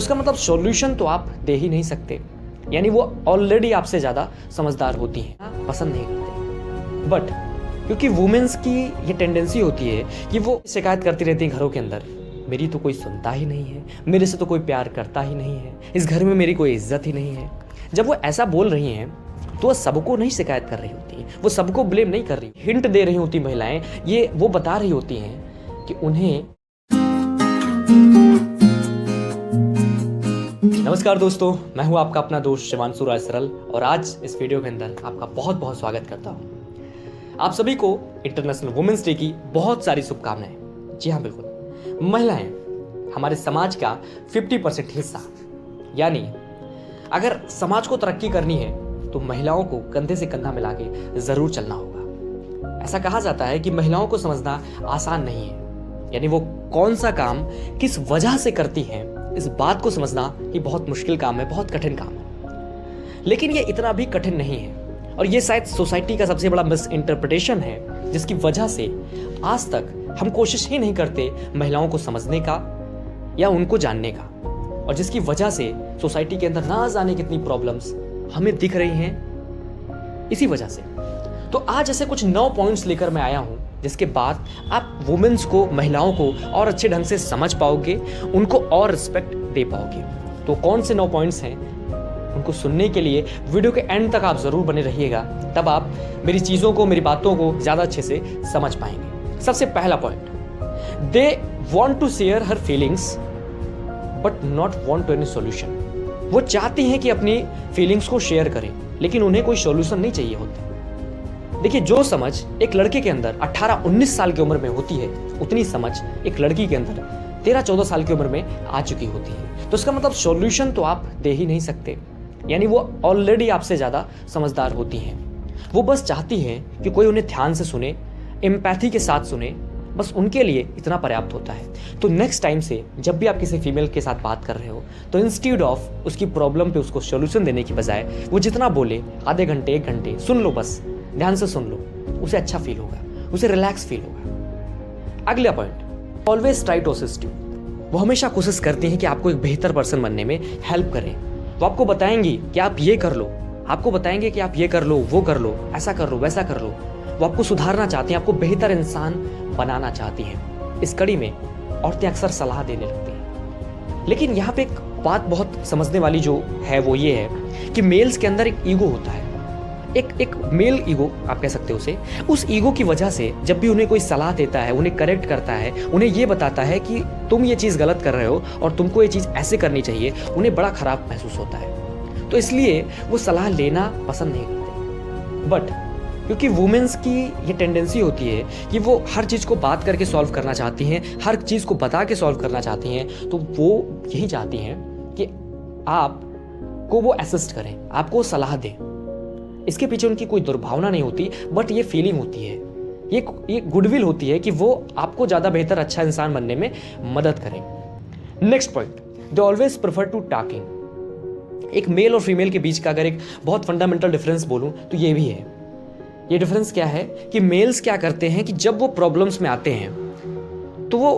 उसका मतलब सॉल्यूशन तो आप दे ही नहीं सकते, यानी वो ऑलरेडी आपसे ज़्यादा समझदार होती हैं, पसंद नहीं करते। बट क्योंकि वुमेन्स की ये टेंडेंसी होती है कि वो शिकायत करती रहती हैं घरों के अंदर, मेरी तो कोई सुनता ही नहीं है, मेरे से तो कोई प्यार करता ही नहीं है, इस घर में मेरी कोई इज्जत ही नहीं है। जब वो ऐसा बोल रही हैं तो वो सबको नहीं शिकायत कर रही होती, वो सबको ब्लेम नहीं कर रही, हिंट दे रही होती महिलाएं, ये वो बता रही होती हैं कि उन्हें। नमस्कार दोस्तों, मैं हूं आपका अपना दोस्त शिवांशु राय सरल और आज इस वीडियो के अंदर आपका बहुत बहुत स्वागत करता हूं। आप सभी को इंटरनेशनल वुमेन्स डे की बहुत सारी शुभकामनाएं। जी हाँ, बिल्कुल, महिलाएं हमारे समाज का 50% हिस्सा, यानी अगर समाज को तरक्की करनी है तो महिलाओं को कंधे से कंधा मिला के जरूर चलना होगा। ऐसा कहा जाता है कि महिलाओं को समझना आसान नहीं है, यानी वो कौन सा काम किस वजह से करती हैं, इस बात को समझना ही बहुत मुश्किल काम है, बहुत कठिन काम है। लेकिन ये इतना भी कठिन नहीं है और ये शायद सोसाइटी का सबसे बड़ा मिस इंटरप्रिटेशन है, जिसकी वजह से आज तक हम कोशिश ही नहीं करते महिलाओं को समझने का या उनको जानने का, और जिसकी वजह से सोसाइटी के अंदर ना जाने कितनी प्रॉब्लम्स हमें दिख रही हैं इसी वजह से। तो आज ऐसे कुछ 9 पॉइंट्स लेकर मैं आया हूं, जिसके बाद आप वुमेन्स को, महिलाओं को और अच्छे ढंग से समझ पाओगे, उनको और रिस्पेक्ट दे पाओगे। तो कौन से 9 पॉइंट्स हैं, उनको सुनने के लिए वीडियो के एंड तक आप जरूर बने रहिएगा, तब आप मेरी चीज़ों को, मेरी बातों को ज़्यादा अच्छे से समझ पाएंगे। सबसे पहला point, they want to share her feelings but not want to any solution. वो चाहती हैं कि अपनी फीलिंग्स को शेयर करें, लेकिन उन्हें कोई सोल्यूशन नहीं चाहिए होता। देखिए, जो समझ एक लड़के के अंदर 18-19 साल की उम्र में होती है, उतनी समझ एक लड़की के अंदर 13-14 साल की उम्र में आ चुकी होती है। तो इसका मतलब सॉल्यूशन तो आप दे ही नहीं सकते, यानी वो ऑलरेडी आपसे ज़्यादा समझदार होती हैं। वो बस चाहती हैं कि कोई उन्हें ध्यान से सुने, एम्पैथी के साथ सुने, बस उनके लिए इतना पर्याप्त होता है। तो नेक्स्ट टाइम से जब भी आप किसी फीमेल के साथ बात कर रहे हो, तो इंस्टीड ऑफ उसकी प्रॉब्लम पे उसको सॉल्यूशन देने की बजाय वो जितना बोले, आधे घंटे 1 घंटे सुन लो, बस ध्यान से सुन लो, उसे अच्छा फील होगा, उसे रिलैक्स फील होगा। अगला point, always try to assist you. वो हमेशा कोशिश करती हैं कि आपको एक बेहतर पर्सन बनने में हेल्प करें। वो आपको बताएंगी कि आप ये कर लो, आपको बताएंगे कि आप ये कर लो, वो कर लो, ऐसा कर लो, वैसा कर लो। वो आपको सुधारना चाहती हैं, आपको बेहतर इंसान बनाना चाहती हैं। इस कड़ी में औरतें अक्सर सलाह देने लगती हैं। लेकिन यहाँ पे एक बात बहुत समझने वाली जो है वो ये है कि मेल्स के अंदर एक ईगो होता है, एक मेल ईगो आप कह सकते हो उसे। उस ईगो की वजह से जब भी उन्हें कोई सलाह देता है, उन्हें करेक्ट करता है, उन्हें ये बताता है कि तुम ये चीज़ गलत कर रहे हो और तुमको ये चीज़ ऐसे करनी चाहिए, उन्हें बड़ा खराब महसूस होता है। तो इसलिए वो सलाह लेना पसंद नहीं करते। बट क्योंकि वुमेन्स की ये टेंडेंसी होती है कि वो हर चीज़ को बात करके सॉल्व करना चाहती हैं, हर चीज़ को बता के सॉल्व करना चाहती हैं, तो वो यही चाहती हैं कि आपको वो असिस्ट करें, आपको सलाह दें। इसके पीछे उनकी कोई दुर्भावना नहीं होती, बट ये फीलिंग होती है, ये गुडविल होती है कि वो आपको ज़्यादा बेहतर, अच्छा इंसान बनने में मदद करें। Next point, they always prefer to talking. एक मेल और फीमेल के बीच का अगर एक बहुत फंडामेंटल डिफरेंस बोलूँ तो ये भी है। ये डिफरेंस क्या है कि मेल्स क्या करते हैं कि जब वो प्रॉब्लम्स में आते हैं तो वो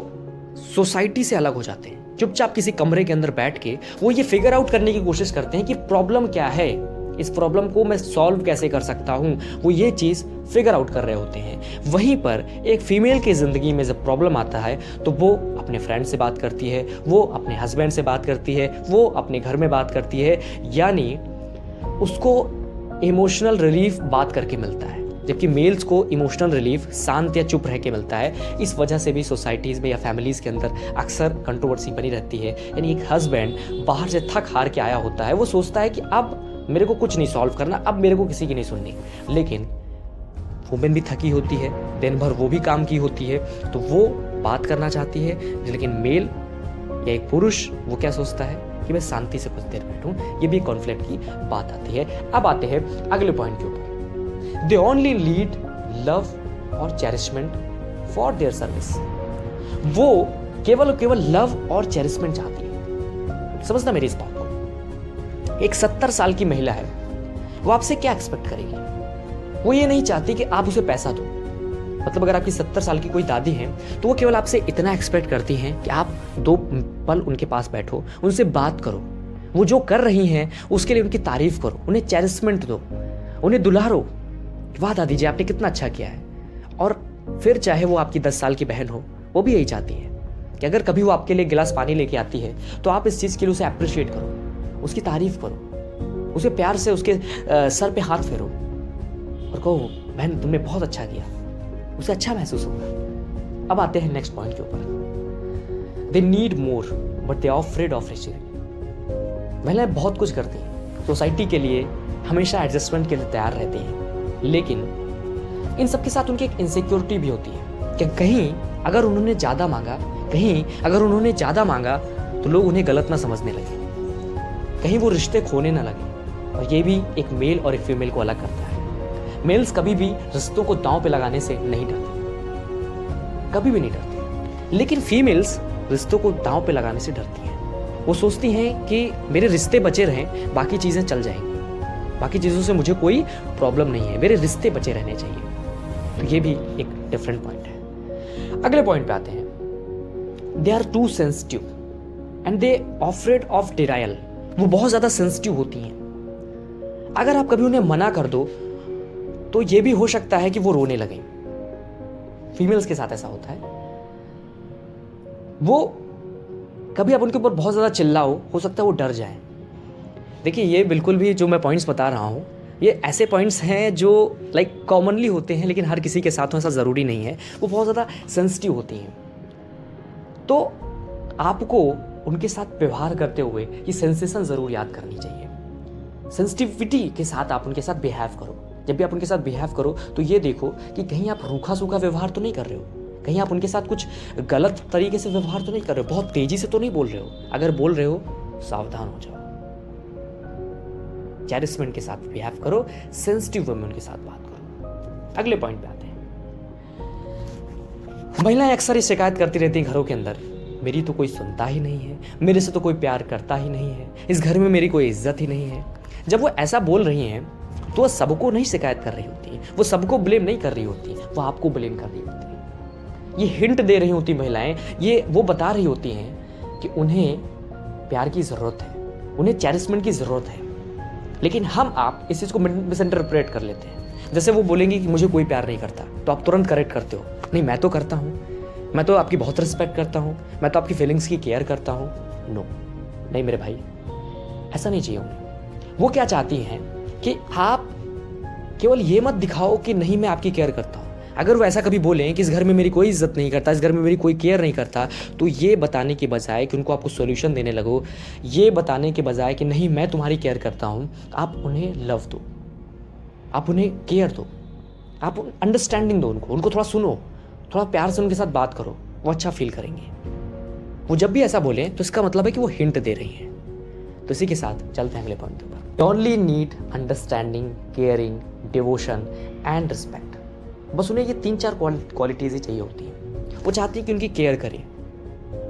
सोसाइटी से अलग हो जाते हैं। चुपचाप किसी कमरे के अंदर बैठ के वो ये फिगर आउट करने की कोशिश करते हैं कि प्रॉब्लम क्या है, इस प्रॉब्लम को मैं सॉल्व कैसे कर सकता हूँ, वो ये चीज़ फिगर आउट कर रहे होते हैं। वहीं पर एक फीमेल की ज़िंदगी में जब प्रॉब्लम आता है तो वो अपने फ्रेंड से बात करती है, वो अपने हस्बैंड से बात करती है, वो अपने घर में बात करती है, यानी उसको इमोशनल रिलीफ बात करके मिलता है, जबकि मेल्स को इमोशनल रिलीफ शांत या चुप रह के मिलता है। इस वजह से भी सोसाइटीज़ में या फैमिलीज़ के अंदर अक्सर कंट्रोवर्सी बनी रहती है। यानी एक हस्बैंड बाहर से थक हार के आया होता है, वो सोचता है कि अब मेरे को कुछ नहीं सॉल्व करना, अब मेरे को किसी की नहीं सुननी। लेकिन वुमेन भी थकी होती है, दिन भर वो भी काम की होती है, तो वो बात करना चाहती है। लेकिन मेल या एक पुरुष वो क्या सोचता है कि मैं शांति से कुछ देर बैठूं। ये भी कॉन्फ्लिक्ट की बात आती है। अब आते हैं अगले पॉइंट के ऊपर, दे ओनली लीड लव और चेरिशमेंट फॉर देयर सर्विस। वो केवल लव और चेरिशमेंट चाहती है। समझना मेरी इस बात को। एक 70 साल की महिला है, वो आपसे क्या एक्सपेक्ट करेगी? वो ये नहीं चाहती कि आप उसे पैसा दो। मतलब अगर आपकी 70 साल की कोई दादी है तो वो केवल आपसे इतना एक्सपेक्ट करती हैं कि आप 2 पल उनके पास बैठो, उनसे बात करो, वो जो कर रही हैं उसके लिए उनकी तारीफ करो, उन्हें चेरिशमेंट दो, उन्हें दुलारो, वाह दादी जी आपने कितना अच्छा किया है। और फिर चाहे वो आपकी 10 साल की बहन हो, वो भी यही चाहती है कि अगर कभी वो आपके लिए गिलास पानी लेके आती है तो आप इस चीज़ के लिए उसे अप्रिशिएट करो, उसकी तारीफ करो, उसे प्यार से उसके सर पे हाथ फेरो और कहो बहन तुमने बहुत अच्छा किया, उसे अच्छा महसूस होगा। अब आते हैं नेक्स्ट पॉइंट के ऊपर। They need more but they are afraid of receiving. महिलाएं बहुत कुछ करती हैं, सोसाइटी के लिए हमेशा एडजस्टमेंट के लिए तैयार रहती हैं, लेकिन इन सब के साथ उनकी एक इनसिक्योरिटी भी होती है कि कहीं अगर उन्होंने ज़्यादा मांगा तो लोग उन्हें गलत ना समझने लगे, कहीं वो रिश्ते खोने ना लगे। और ये भी एक मेल और एक फीमेल को अलग करता है। मेल्स कभी भी रिश्तों को दांव पे लगाने से नहीं डरते, कभी भी नहीं डरते, लेकिन फीमेल्स रिश्तों को दांव पे लगाने से डरती हैं। वो सोचती हैं कि मेरे रिश्ते बचे रहें, बाकी चीज़ें चल जाएंगी, बाकी चीज़ों से मुझे कोई प्रॉब्लम नहीं है, मेरे रिश्ते बचे रहने चाहिए। तो ये भी एक डिफरेंट पॉइंट है। अगले पॉइंट पे आते हैं। They are too sensitive and they afraid of denial. वो बहुत ज़्यादा सेंसिटिव होती हैं। अगर आप कभी उन्हें मना कर दो तो ये भी हो सकता है कि वो रोने लगें। फीमेल्स के साथ ऐसा होता है। वो कभी आप उनके ऊपर बहुत ज़्यादा चिल्लाओ, हो सकता है वो डर जाए। देखिए ये बिल्कुल भी जो मैं पॉइंट्स बता रहा हूँ ये ऐसे पॉइंट्स हैं जो कॉमनली होते हैं, लेकिन हर किसी के साथ ऐसा ज़रूरी नहीं है। वो बहुत ज़्यादा सेंसिटिव होती हैं, तो आपको उनके साथ व्यवहार करते हुए ये सेंसेशन ज़रूर याद करनी चाहिए। सेंसिटिविटी के साथ आप उनके साथ बिहेव करो। जब भी आप उनके साथ बिहेव करो तो ये देखो कि कहीं आप रूखा सूखा व्यवहार तो नहीं कर रहे हो, कहीं आप उनके साथ कुछ गलत तरीके से व्यवहार तो नहीं कर रहे हो, बहुत तेज़ी से तो नहीं बोल रहे हो। अगर बोल रहे हो सावधान हो जाओ। चेरिशमेंट के साथ बिहेव करो, सेंसिटिव वे में उनके साथ बात करो। अगले पॉइंट पे आते हैं। महिलाएं अक्सर ये शिकायत करती रहती हैं घरों के अंदर, मेरी तो कोई सुनता ही नहीं है, मेरे से तो कोई प्यार करता ही नहीं है, इस घर में मेरी कोई इज्जत ही नहीं है। जब वो ऐसा बोल रही हैं तो वो सबको नहीं शिकायत कर रही होती, वो सबको ब्लेम नहीं कर रही होती, वो आपको ब्लेम कर रही होती है। ये हिंट दे रही होती महिलाएं, ये वो बता रही होती हैं कि उन्हें प्यार की ज़रूरत है, उन्हें चेरिशमेंट की ज़रूरत है। लेकिन आप इस चीज़ को मिसइंटरप्रेट कर लेते हैं। जैसे वो बोलेंगी कि मुझे कोई प्यार नहीं करता, तो आप तुरंत करेक्ट करते हो, नहीं मैं तो करता हूँ, मैं तो आपकी बहुत रिस्पेक्ट करता हूँ, मैं तो आपकी फीलिंग्स की केयर करता हूँ। नो, नहीं मेरे भाई, ऐसा नहीं चाहिए उन्हें। वो क्या चाहती हैं कि आप केवल ये मत दिखाओ कि नहीं मैं आपकी केयर करता हूँ। अगर वो ऐसा कभी बोलें कि इस घर में मेरी कोई इज्जत नहीं करता, इस घर में मेरी कोई केयर नहीं करता, तो ये बताने के बजाय कि उनको आपको सॉल्यूशन देने लगो, ये बताने के बजाय कि नहीं मैं तुम्हारी केयर करता हूँ, आप उन्हें लव दो, आप उन्हें केयर दो, आप अंडरस्टैंडिंग दो, उनको थोड़ा सुनो, थोड़ा प्यार से उनके साथ बात करो, वो अच्छा फील करेंगे। वो जब भी ऐसा बोलें तो इसका मतलब है कि वो हिंट दे रही हैं। तो इसी के साथ चलते हैं अगले पॉइंट के ऊपर। Only need understanding, caring, devotion and respect. बस उन्हें ये 3-4 क्वालिटीज़ ही चाहिए होती हैं। वो चाहती है कि उनकी केयर करें,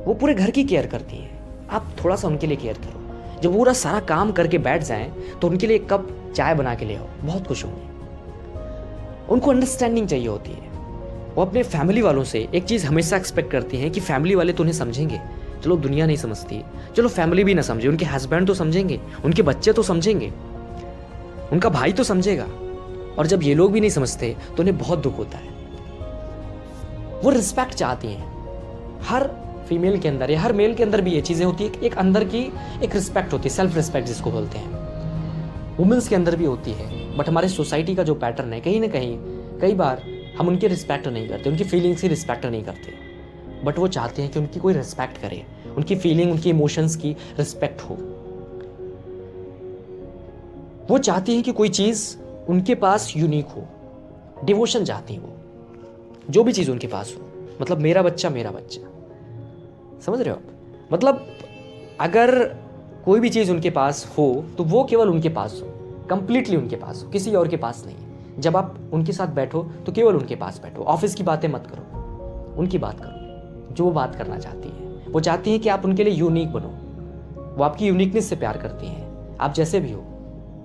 वो पूरे घर की केयर करती हैं, आप थोड़ा सा उनके लिए केयर करो। जब पूरा सारा काम करके बैठ जाएं तो उनके लिए एक कप चाय बना के ले आओ, बहुत खुश होंगे। उनको अंडरस्टैंडिंग चाहिए होती है। वो अपने फैमिली वालों से एक चीज़ हमेशा एक्सपेक्ट करती हैं कि फैमिली वाले तो उन्हें समझेंगे, चलो दुनिया नहीं समझती, चलो फैमिली भी ना समझे, उनके हस्बैंड तो समझेंगे, उनके बच्चे तो समझेंगे, उनका भाई तो समझेगा। और जब ये लोग भी नहीं समझते तो उन्हें बहुत दुख होता है। वो रिस्पेक्ट चाहती हैं। हर फीमेल के अंदर या हर मेल के अंदर भी ये चीज़ें होती है, एक अंदर की एक रिस्पेक्ट होती है, सेल्फ रिस्पेक्ट जिसको बोलते हैं। वुमेन्स के अंदर भी होती है, बट हमारे सोसाइटी का जो पैटर्न है, कहीं ना कहीं कई बार हम उनकी रिस्पेक्ट नहीं करते, उनकी फीलिंग्स की रिस्पेक्ट नहीं करते। बट वो चाहते हैं कि उनकी कोई रिस्पेक्ट करे, उनकी फीलिंग, उनकी इमोशंस की रिस्पेक्ट हो। वो चाहती हैं कि कोई चीज़ उनके पास यूनिक हो, डिवोशन चाहती हैं वो, जो भी चीज़ उनके पास हो। मतलब मेरा बच्चा मेरा बच्चा, समझ रहे हो आप? मतलब अगर कोई भी चीज़ उनके पास हो तो वो केवल उनके पास हो, कंप्लीटली उनके पास हो, किसी और के पास नहीं। जब आप उनके साथ बैठो तो केवल उनके पास बैठो, ऑफिस की बातें मत करो, उनकी बात करो, जो वो बात करना चाहती है। वो चाहती हैं कि आप उनके लिए यूनिक बनो, वो आपकी यूनिकनेस से प्यार करती हैं। आप जैसे भी हो,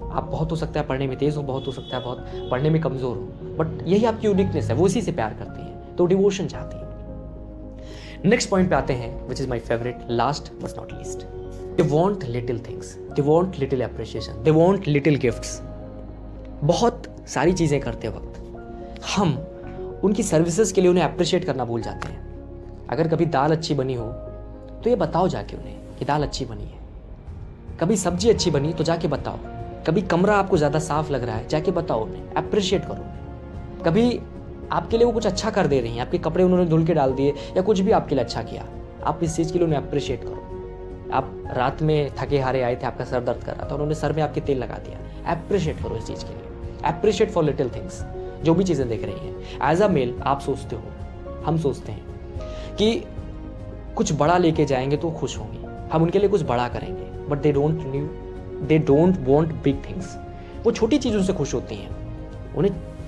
आप बहुत हो सकता है पढ़ने में तेज़ हो, बहुत हो सकता है बहुत पढ़ने में कमज़ोर हो, बट यही आपकी यूनिकनेस है, वो इसी से प्यार करती हैं, तो डिवोशन चाहती हैं। नेक्स्ट पॉइंट पे आते हैं, which is my favourite, last but not least. They want little things, they want little appreciation, they want little gifts. बहुत सारी चीज़ें करते वक्त हम उनकी सर्विसेज के लिए उन्हें अप्रिशिएट करना भूल जाते हैं। अगर कभी दाल अच्छी बनी हो तो ये बताओ जाके उन्हें कि दाल अच्छी बनी है। कभी सब्जी अच्छी बनी तो जाके बताओ। कभी कमरा आपको ज़्यादा साफ लग रहा है, जाके बताओ उन्हें, अप्रिशिएट करो। कभी आपके लिए वो कुछ अच्छा कर दे रही हैं, आपके कपड़े उन्होंने धुल के डाल दिए या कुछ भी आपके लिए अच्छा किया, आप इस चीज़ के लिए उन्हें अप्रिशिएट करो। आप रात में थके हारे आए थे, आपका सर दर्द कर रहा था, उन्होंने सर में आपके तेल लगा दिया, अप्रिशिएट करो इस चीज़ के लिए। अप्रिशिएट फॉर लिटिल थिंग्स, जो भी चीज़ें देख रही हैं। एज अ मेल आप सोचते हो, हम सोचते हैं कि कुछ बड़ा लेके जाएंगे तो खुश होंगी, हम उनके लिए कुछ बड़ा करेंगे, but they don't want big things. वो छोटी चीज़ों से खुश होती हैं,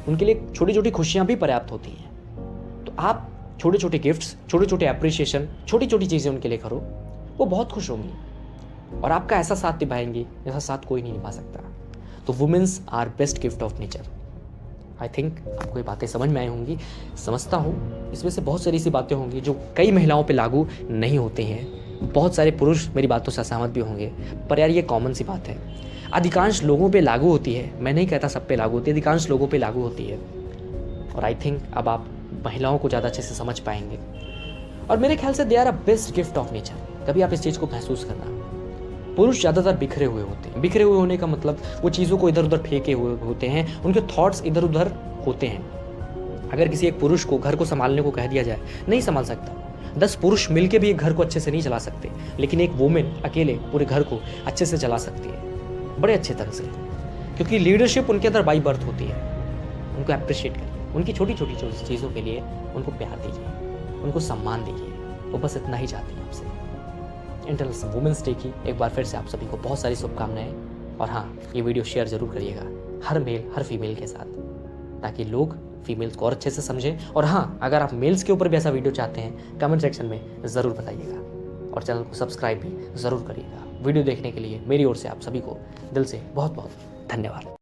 उनके लिए छोटी छोटी खुशियाँ भी पर्याप्त होती हैं। तो आप छोटे छोटे गिफ्ट्स, छोटे छोटे अप्रिशिएशन, छोटी छोटी चीज़ें उनके लिए करो, वो बहुत खुश होंगी और आपका ऐसा साथ निभाएंगी जैसा साथ कोई नहीं निभा सकता। तो womens are best gift of nature. I think आपको ये बातें समझ में आई होंगी, समझता हूँ इसमें से बहुत सारी ऐसी बातें होंगी जो कई महिलाओं पे लागू नहीं होती हैं। बहुत सारे पुरुष मेरी बातों से सहमत भी होंगे, पर यार ये कॉमन सी बात है, अधिकांश लोगों पे लागू होती है। मैं नहीं कहता सब पे लागू होती है, अधिकांश लोगों पे लागू होती है। और आई थिंक अब आप महिलाओं को ज़्यादा अच्छे से समझ पाएंगे और मेरे ख्याल से they are a best gift of nature. कभी आप इस चीज़ को महसूस करना। पुरुष ज़्यादातर बिखरे हुए होते हैं। बिखरे हुए होने का मतलब वो चीज़ों को इधर उधर फेंके हुए होते हैं, उनके थॉट्स इधर उधर होते हैं। अगर किसी एक पुरुष को घर को संभालने को कह दिया जाए, नहीं संभाल सकता। 10 पुरुष मिलके भी एक घर को अच्छे से नहीं चला सकते, लेकिन एक वुमेन अकेले पूरे घर को अच्छे से चला सकती है, बड़े अच्छे तरह से, क्योंकि लीडरशिप उनके अंदर बाई बर्थ होती है। उनको अप्रिशिएट करिए, उनकी छोटी छोटी चीज़ों के लिए उनको प्यार दीजिए, उनको सम्मान दीजिए। वो बस इतना ही चाहती हैं आपसे। इंटरनेशनल वुमेन्स डे की एक बार फिर से आप सभी को बहुत सारी शुभकामनाएं। और हाँ, ये वीडियो शेयर जरूर करिएगा हर मेल हर फीमेल के साथ, ताकि लोग फीमेल्स को और अच्छे से समझें। और हाँ, अगर आप मेल्स के ऊपर भी ऐसा वीडियो चाहते हैं, कमेंट सेक्शन में ज़रूर बताइएगा और चैनल को सब्सक्राइब भी ज़रूर करिएगा। वीडियो देखने के लिए मेरी ओर से आप सभी को दिल से बहुत बहुत धन्यवाद।